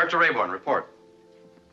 Kirk to Rayborn, report.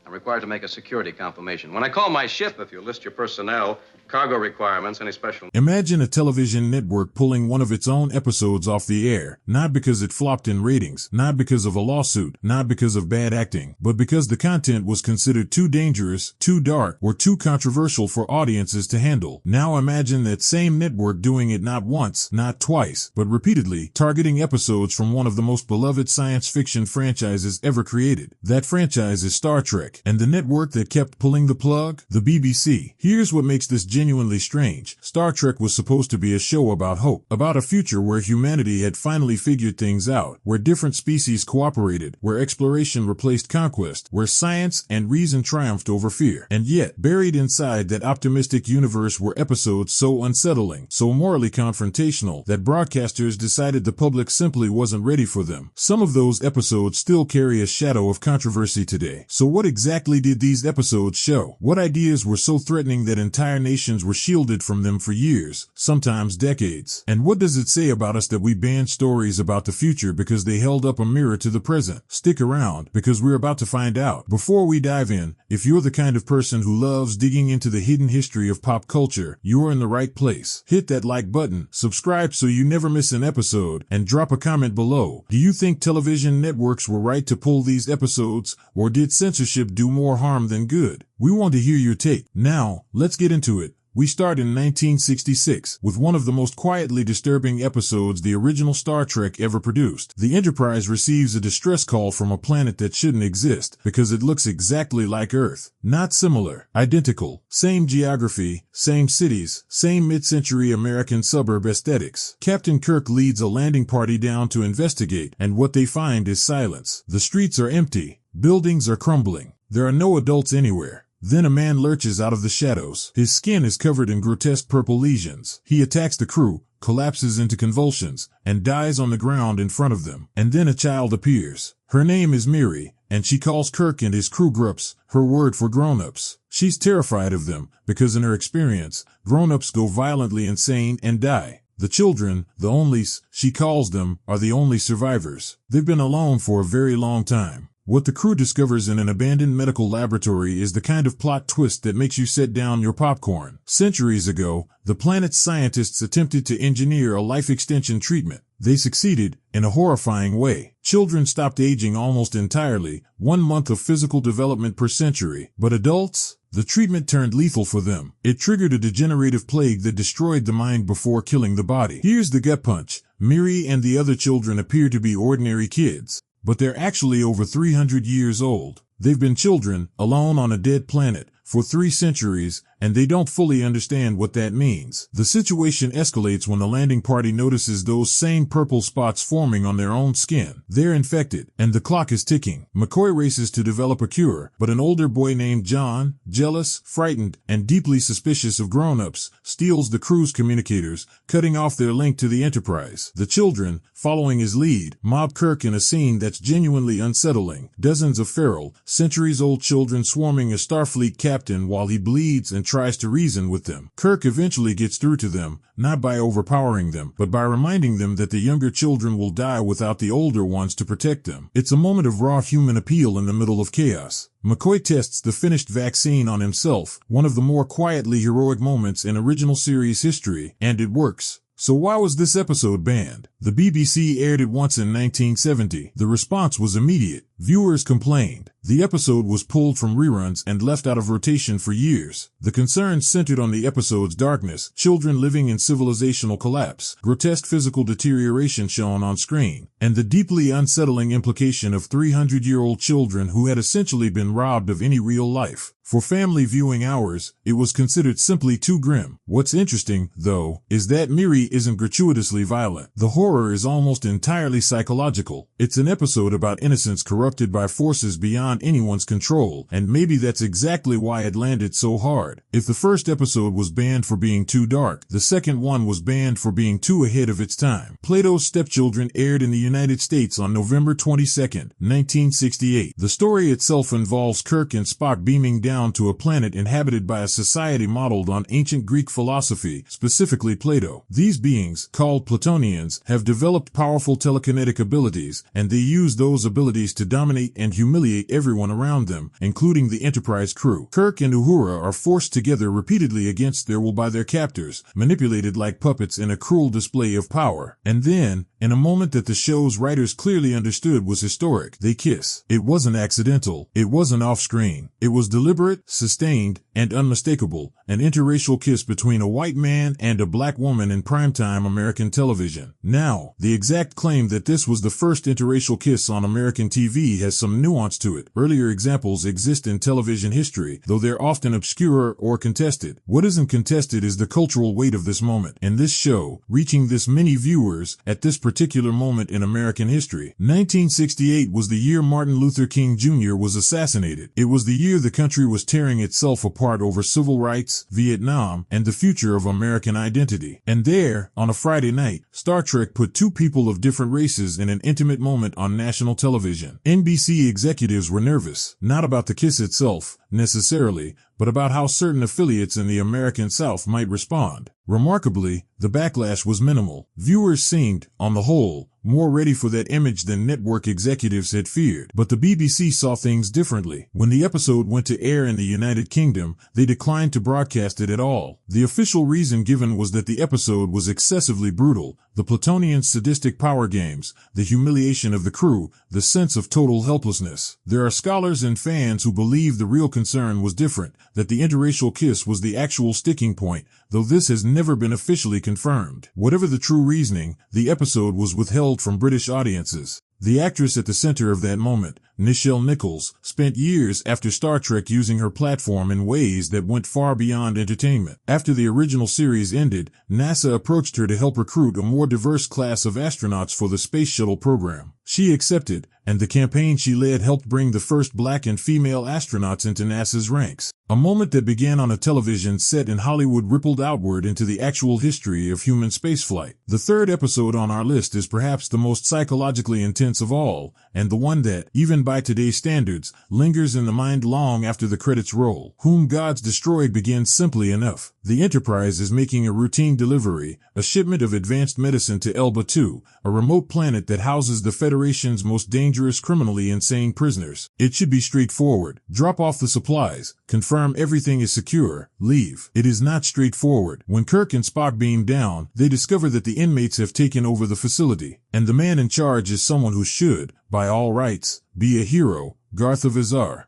I'm required to make a security confirmation. When I call my ship, if you list your personnel, cargo requirements, any special... Imagine a television network pulling one of its own episodes off the air, not because it flopped in ratings, not because of a lawsuit, not because of bad acting, but because the content was considered too dangerous, too dark, or too controversial for audiences to handle. Now imagine that same network doing it not once, not twice, but repeatedly, targeting episodes from one of the most beloved science fiction franchises ever created. That franchise is Star Trek, and the network that kept pulling the plug? The BBC. Here's what makes this genuinely strange. Star Trek was supposed to be a show about hope, about a future where humanity had finally figured things out, where different species cooperated, where exploration replaced conquest, where science and reason triumphed over fear. And yet, buried inside that optimistic universe were episodes so unsettling, so morally confrontational, that broadcasters decided the public simply wasn't ready for them. Some of those episodes still carry a shadow of controversy today. So what exactly did these episodes show? What ideas were so threatening that entire nations were shielded from them for years, sometimes decades? And what does it say about us that we banned stories about the future because they held up a mirror to the present? Stick around, because we're about to find out. Before we dive in, if you're the kind of person who loves digging into the hidden history of pop culture, you're in the right place. Hit that like button, subscribe so you never miss an episode, and drop a comment below. Do you think television networks were right to pull these episodes, or did censorship do more harm than good? We want to hear your take. Now, let's get into it. We start in 1966 with one of the most quietly disturbing episodes the original Star Trek ever produced. The Enterprise receives a distress call from a planet that shouldn't exist because it looks exactly like Earth. Not similar, identical. Same geography, same cities, same mid-century American suburb aesthetics. Captain Kirk leads a landing party down to investigate, and what they find is silence. The streets are empty. Buildings are crumbling. There are no adults anywhere. Then a man lurches out of the shadows. His skin is covered in grotesque purple lesions. He attacks the crew, collapses into convulsions, and dies on the ground in front of them. And then a child appears. Her name is Miri, and she calls Kirk and his crew grups, her word for grown-ups. She's terrified of them, because in her experience, grown-ups go violently insane and die. The children, the onlys, she calls them, are the only survivors. They've been alone for a very long time. What the crew discovers in an abandoned medical laboratory is the kind of plot twist that makes you set down your popcorn. Centuries ago, the planet's scientists attempted to engineer a life extension treatment. They succeeded, in a horrifying way. Children stopped aging almost entirely, 1 month of physical development per century. But adults? The treatment turned lethal for them. It triggered a degenerative plague that destroyed the mind before killing the body. Here's the gut punch. Miri and the other children appear to be ordinary kids, but they're actually over 300 years old. They've been children, alone on a dead planet, for 3 centuries, and they don't fully understand what that means. The situation escalates when the landing party notices those same purple spots forming on their own skin. They're infected, and the clock is ticking. McCoy races to develop a cure, but an older boy named John, jealous, frightened, and deeply suspicious of grown-ups, steals the crew's communicators, cutting off their link to the Enterprise. The children, following his lead, mob Kirk in a scene that's genuinely unsettling. Dozens of feral, centuries-old children swarming a Starfleet captain while he bleeds and tries to reason with them. Kirk eventually gets through to them, not by overpowering them, but by reminding them that the younger children will die without the older ones to protect them. It's a moment of raw human appeal in the middle of chaos. McCoy tests the finished vaccine on himself, one of the more quietly heroic moments in original series history, and it works. So why was this episode banned? The BBC aired it once in 1970. The response was immediate. Viewers complained. The episode was pulled from reruns and left out of rotation for years. The concerns centered on the episode's darkness, children living in civilizational collapse, grotesque physical deterioration shown on screen, and the deeply unsettling implication of 300-year-old children who had essentially been robbed of any real life. For family viewing hours, it was considered simply too grim. What's interesting, though, is that Miri isn't gratuitously violent. The horror is almost entirely psychological. It's an episode about innocence corrupted by forces beyond anyone's control, and maybe that's exactly why it landed so hard. If the first episode was banned for being too dark, the second one was banned for being too ahead of its time. Plato's Stepchildren aired in the United States on November 22, 1968. The story itself involves Kirk and Spock beaming down to a planet inhabited by a society modeled on ancient Greek philosophy, specifically Plato. These beings, called Platonians, have developed powerful telekinetic abilities, and they use those abilities to dominate and humiliate everyone around them, including the Enterprise crew. Kirk and Uhura are forced together repeatedly against their will by their captors, manipulated like puppets in a cruel display of power. And then, in a moment that the show's writers clearly understood was historic, they kiss. It wasn't accidental. It wasn't off-screen. It was deliberate, sustained, and unmistakable, an interracial kiss between a white man and a black woman in primetime American television. Now, the exact claim that this was the first interracial kiss on American TV has some nuance to it. Earlier examples exist in television history, though they're often obscure or contested. What isn't contested is the cultural weight of this moment, and this show, reaching this many viewers at this particular moment in American history. 1968 was the year Martin Luther King Jr. was assassinated. It was the year the country was tearing itself apart over civil rights, Vietnam, and the future of American identity. And there, on a Friday night, Star Trek put two people of different races in an intimate moment on national television. NBC executives were nervous, not about the kiss itself, necessarily, but about how certain affiliates in the American South might respond. Remarkably, the backlash was minimal. Viewers seemed, on the whole, more ready for that image than network executives had feared. But the BBC saw things differently. When the episode went to air in the United Kingdom, they declined to broadcast it at all. The official reason given was that the episode was excessively brutal. The Platonian sadistic power games, the humiliation of the crew, the sense of total helplessness. There are scholars and fans who believe the real concern was different, that the interracial kiss was the actual sticking point, though this has never been officially confirmed. Whatever the true reasoning, the episode was withheld from British audiences. The actress at the center of that moment, Nichelle Nichols, spent years after Star Trek using her platform in ways that went far beyond entertainment. After the original series ended, NASA approached her to help recruit a more diverse class of astronauts for the Space Shuttle program. She accepted, and the campaign she led helped bring the first black and female astronauts into NASA's ranks. A moment that began on a television set in Hollywood rippled outward into the actual history of human spaceflight. The third episode on our list is perhaps the most psychologically intense of all, and the one that, even by today's standards, lingers in the mind long after the credits roll. Whom Gods Destroyed begins simply enough. The Enterprise is making a routine delivery, a shipment of advanced medicine to Elba 2, a remote planet that houses the Federation's most dangerous criminally insane prisoners. It should be straightforward. Drop off the supplies, confirm everything is secure, leave. It is not straightforward. When Kirk and Spock beam down, they discover that the inmates have taken over the facility, and the man in charge is someone who should, by all rights, be a hero, Garth of Izar.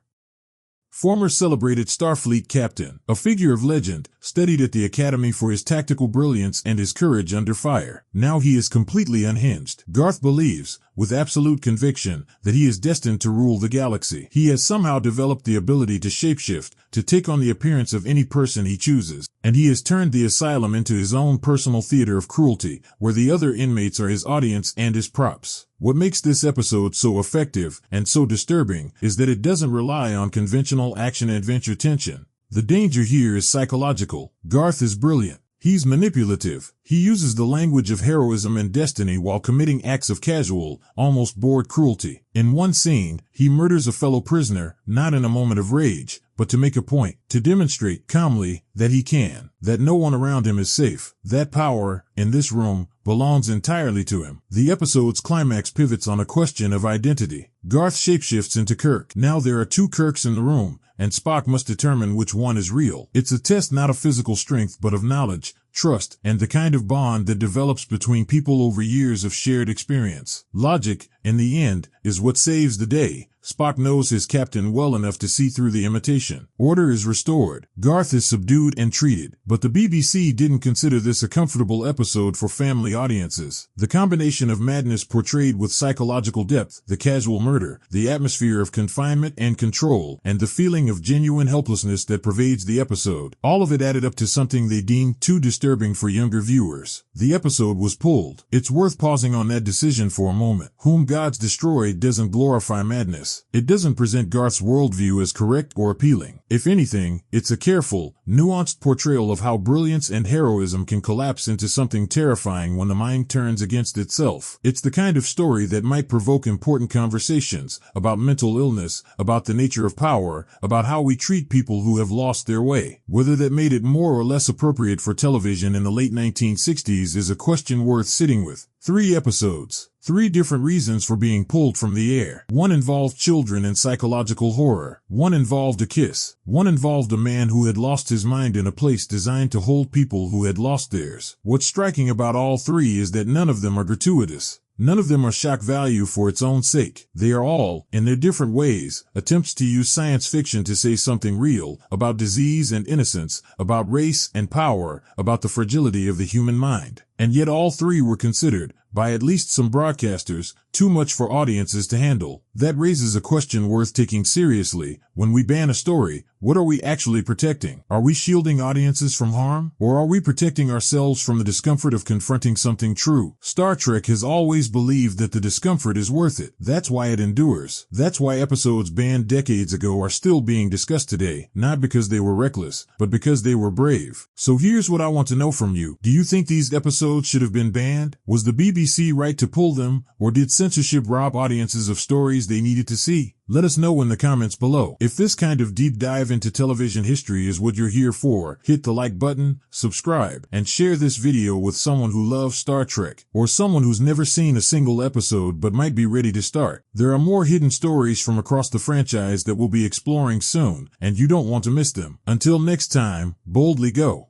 Former celebrated Starfleet captain, a figure of legend, studied at the Academy for his tactical brilliance and his courage under fire. Now he is completely unhinged. Garth believes, with absolute conviction, that he is destined to rule the galaxy. He has somehow developed the ability to shapeshift, to take on the appearance of any person he chooses, and he has turned the asylum into his own personal theater of cruelty, where the other inmates are his audience and his props. What makes this episode so effective and so disturbing is that it doesn't rely on conventional action-adventure tension. The danger here is psychological. Garth is brilliant. He's manipulative. He uses the language of heroism and destiny while committing acts of casual, almost bored cruelty. In one scene, he murders a fellow prisoner, not in a moment of rage, but to make a point, to demonstrate calmly that he can, that no one around him is safe. That power, in this room, belongs entirely to him. The episode's climax pivots on a question of identity. Garth shapeshifts into Kirk. Now there are two Kirks in the room, and Spock must determine which one is real. It's a test not of physical strength but of knowledge, trust, and the kind of bond that develops between people over years of shared experience. Logic, in the end, is what saves the day. Spock knows his captain well enough to see through the imitation. Order is restored. Garth is subdued and treated. But the BBC didn't consider this a comfortable episode for family audiences. The combination of madness portrayed with psychological depth, the casual murder, the atmosphere of confinement and control, and the feeling of genuine helplessness that pervades the episode, all of it added up to something they deemed too disturbing for younger viewers. The episode was pulled. It's worth pausing on that decision for a moment. Whom Gods Destroyed doesn't glorify madness. It doesn't present Garth's worldview as correct or appealing. If anything, it's a careful, nuanced portrayal of how brilliance and heroism can collapse into something terrifying when the mind turns against itself. It's the kind of story that might provoke important conversations about mental illness, about the nature of power, about how we treat people who have lost their way. Whether that made it more or less appropriate for television in the late 1960s is a question worth sitting with. 3 episodes. 3 different reasons for being pulled from the air. 1 involved children and psychological horror. 1 involved a kiss. 1 involved a man who had lost his mind in a place designed to hold people who had lost theirs. What's striking about all 3 is that none of them are gratuitous. None of them are shock value for its own sake. They are all, in their different ways, attempts to use science fiction to say something real about disease and innocence, about race and power, about the fragility of the human mind. And yet all 3 were considered, by at least some broadcasters, too much for audiences to handle. That raises a question worth taking seriously. When we ban a story, what are we actually protecting? Are we shielding audiences from harm? Or are we protecting ourselves from the discomfort of confronting something true? Star Trek has always believed that the discomfort is worth it. That's why it endures. That's why episodes banned decades ago are still being discussed today, not because they were reckless, but because they were brave. So here's what I want to know from you. Do you think these episodes should have been banned? Was the BBC right to pull them, or did censorship rob audiences of stories they needed to see? Let us know in the comments below. If this kind of deep dive into television history is what you're here for, hit the like button, subscribe, and share this video with someone who loves Star Trek, or someone who's never seen a single episode but might be ready to start. There are more hidden stories from across the franchise that we'll be exploring soon, and you don't want to miss them. Until next time, boldly go.